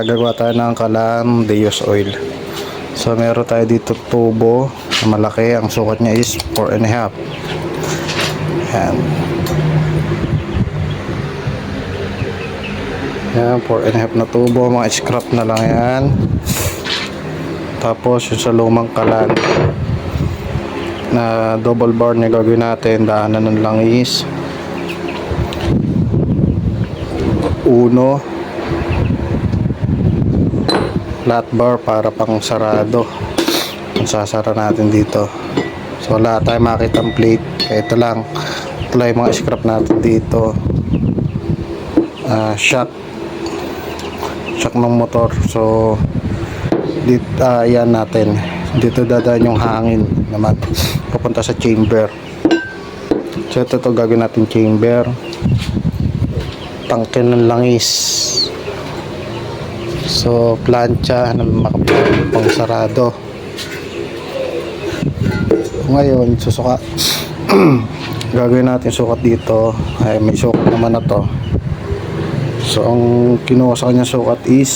Gagawa tayo ng kalam Deos oil. So meron tayo dito tubo na malaki, ang sukat niya is 4.5. Yan. Yan, 4.5 na tubo, mga scrap na lang yan. Tapos yung sa lumang kalan na double bar niya gagawin natin, daanan ng langis 1 flat bar para pang sarado. Sasara natin dito. So wala tayong makitang plate, kaya ito lang yung mga scrap natin dito. Shock ng motor. So dito, yan natin dito dadaan yung hangin naman papunta sa chamber. So ito gagawin natin chamber, tangke ng langis. So plancha na makapang sarado. Ngayon susuka gagawin natin sukat dito. Ay, may sukat naman na to. So ang kinuha sa kanya sukat is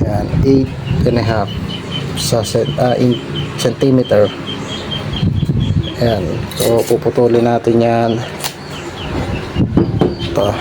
yan, 8.5 sa centimeter. Yan. So puputulin natin yan. Ito.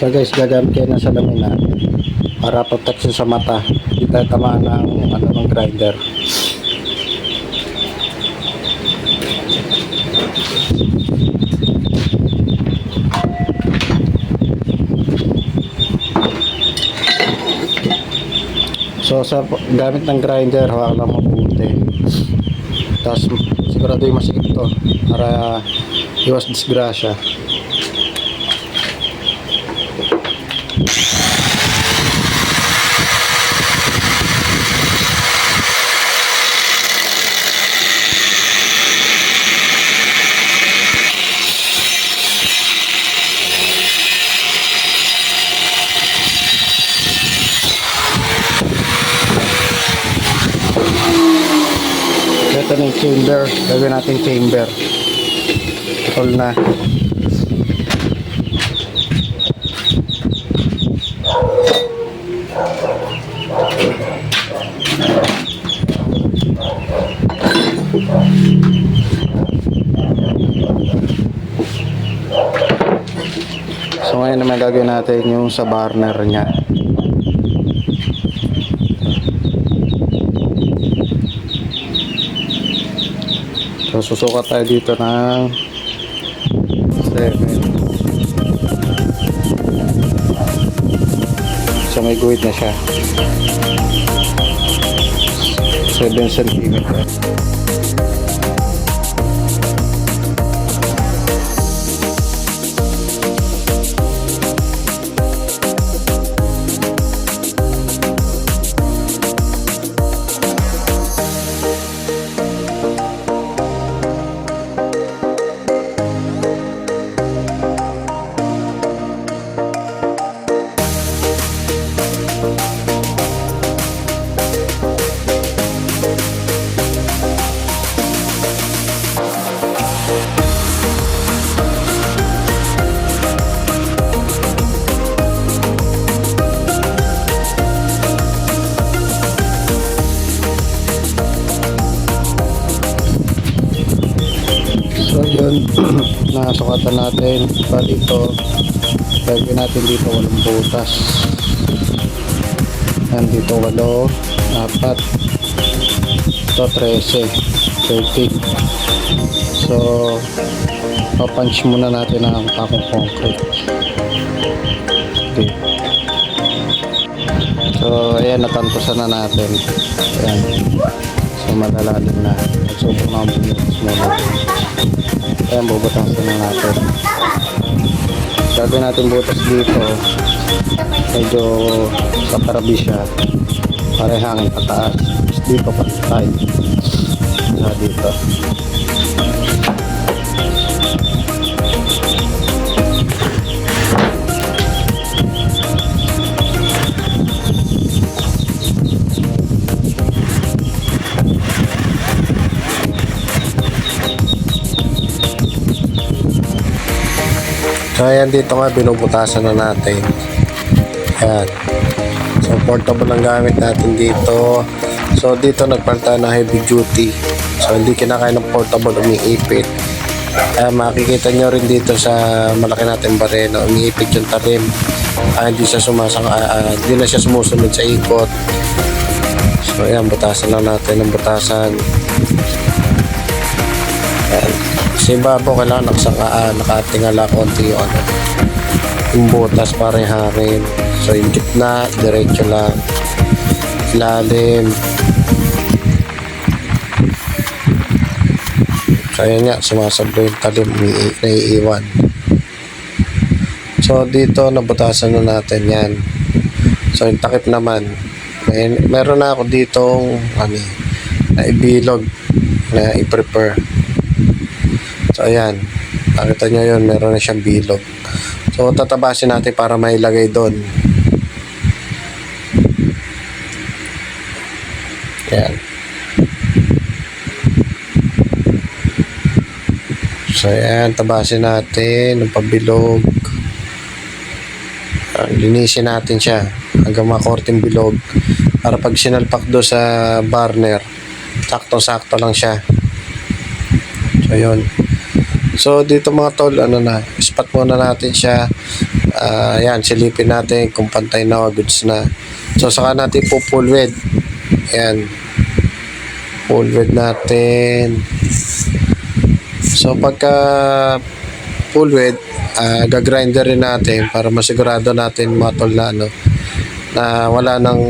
So guys, gagamit kayo ng salamin na para protection sa mata. Hindi tayo tamaan ng grinder. So sa gamit ng grinder, hawak lang mabuti. Tapos sigurado yung masikip to para iwas disgrasya. Ito na yung chamber, gagawin natin chamber. Putol na. So ngayon naman gagawin natin yung sa burner nya. So susukat tayo dito ng 7. So may guhit na siya, 7 cm. So yun, nasukatan natin pa dito. Gagawin natin dito 8 butas. Yan dito 8, 4, ito 13, 30. So papunch muna natin ang pakong concrete. Okay. So ayan, natantusan na natin. Ayan. So malalalim na. Nagsubok na ang bumitas muna. Ayan, bubutasan na natin. Gagawin natin butas dito. Medyo kaparabi siya. Para hangin pataas. Tapos dito patay. Sa dito. So ayan, dito nga binubutasan na natin. Ayan. So portable ang gamit natin dito. So dito nagpalta na heavy duty. So hindi kinakain ng portable, umiipit. Makikita nyo rin dito sa malaki natin barena, umiipit yung talim. Hindi siya hindi na siya sumusunod sa ikot. So ayan, butasan lang natin ng butasan. Ayan. Sa ibabaw kailangan nakatingala konti yung yung butas para yung hangin. So yung gitna diretso lang, ilalim. So ayan nga, sumasablo yung talim, naiiwan. So dito nabutasan na natin yan. So yung takip naman, meron na ako ditong na ibilog na i-prepare. So ayan, nakita nyo yun, meron na siyang bilog. So tatabasin natin para mailagay doon. Ayan. So ayan, tabasin natin ng pabilog. Linisin natin siya hanggang makorting bilog para pag sinalpak do sa burner, sakto-sakto lang siya. So yun. So dito mga tol, spot muna natin siya. Ayan, silipin natin kung pantay na o goods na. So saka natin po full wet. Ayan, full wet natin. So pagka full wet, gagrinder rin natin para masigurado natin mga tol na wala nang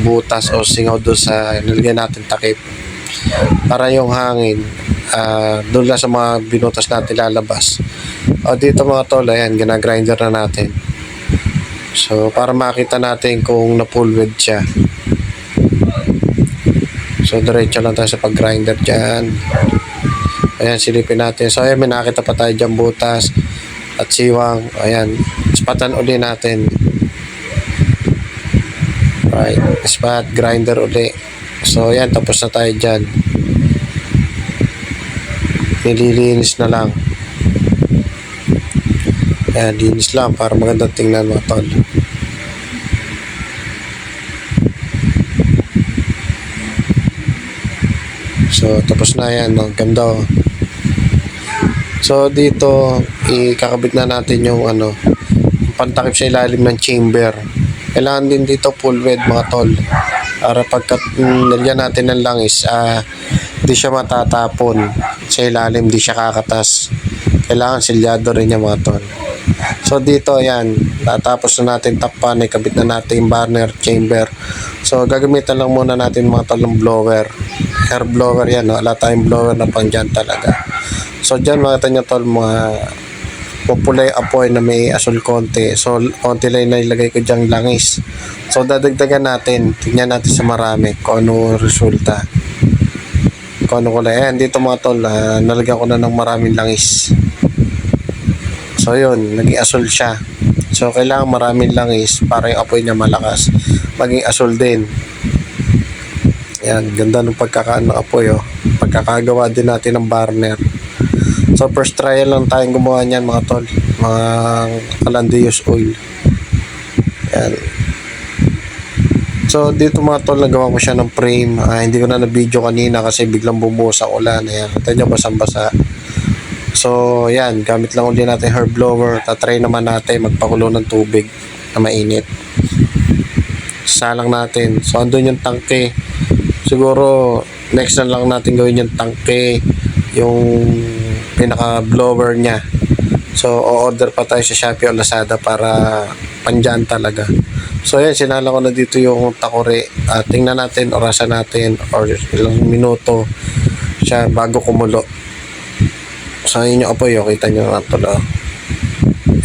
butas o singaw doon sa nilagay natin takip, para yung hangin doon lang sa mga binutas natin lalabas. O dito mga tol, ayan, ginagrinder na natin. So para makita natin kung na full wet siya. So diretso lang tayo sa pag-grinder dyan. Ayan, silipin natin. So ayan, may nakita pa tayo dyan butas at siwang. Ayan, ispatan uli natin. Right, ispat, grinder uli. So ayan, tapos na tayo dyan. Nililinis na lang. Ayan, linis lang para magandang tingnan mga tol. So tapos na yan, no? Ganda, oh. So dito ikakabit na natin yung pantakip sa ilalim ng chamber. Kailangan din dito full wet mga tol, para pagkat nalyan natin ng langis, di siya matatapon sa ilalim, di siya kakatas. Kailangan silyado rin niya mga tol. So dito ayan, natapos na natin takpan, ikabit na natin yung burner chamber. So gagamitan lang muna natin mga tol ng blower, air blower yan, no? Wala tayong blower na pang dyan talaga. So dyan makita nyo tol, mga pupulay apoy na may asul konti. So konti lang na ilagay ko dyan langis. So dadagdagan natin, tignan natin sa marami kung ano resulta, kung ano kulay. Ayan, dito mga tol, nalagyan ko na ng maraming langis. So yun, naging asul siya. So kailangan maraming langis para yung apoy niya malakas, maging asul din. Ayan, ganda ng pagkakaano ng apoy, oh. Pagkakagawa din natin ng burner. So first trial lang tayong gumawa niyan mga tol, mga Calandrius oil. Ayan. So dito mga tol, nagawa ko siya ng frame. Hindi ko na na-video kanina kasi biglang bumuhos ang ulan. Ayan, kita nyo, basang-basa. So yan, gamit lang ulit natin hair blower. Tatry naman natin magpakulo ng tubig na mainit. Salang natin. So andun yung tangke. Siguro next na lang natin gawin yung tangke, yung pinaka blower niya. So, o-order pa tayo sa Shopee o Lazada para pandyan talaga. So, ayan, sinala ko na dito yung takore. Tingnan natin, orasan natin, or ilang minuto siya bago kumulo. So, yun yung apoy, kita nyo nga tulo.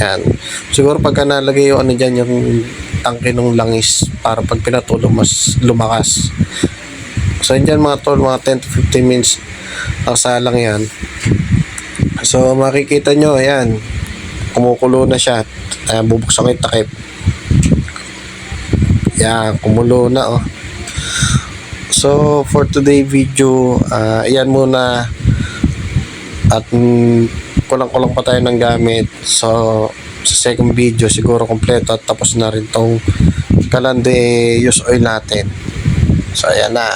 Yan. Siguro pagka nalagay yung ano dyan, yung tangke ng langis para pag pinatulo, mas lumakas. So, yun dyan mga tol, mga 10 to 15 minutes nakasalang yan. So, makikita nyo, ayan, kumukulo na siya. Ayan, bubuksan ko yung takip. Yan, kumulo na, oh. So, for today video, ayan muna. At kulang-kulang pa tayo ng gamit. So, sa second video, siguro kompleto at tapos na rin tong Kalande use oil natin. So, ayan na.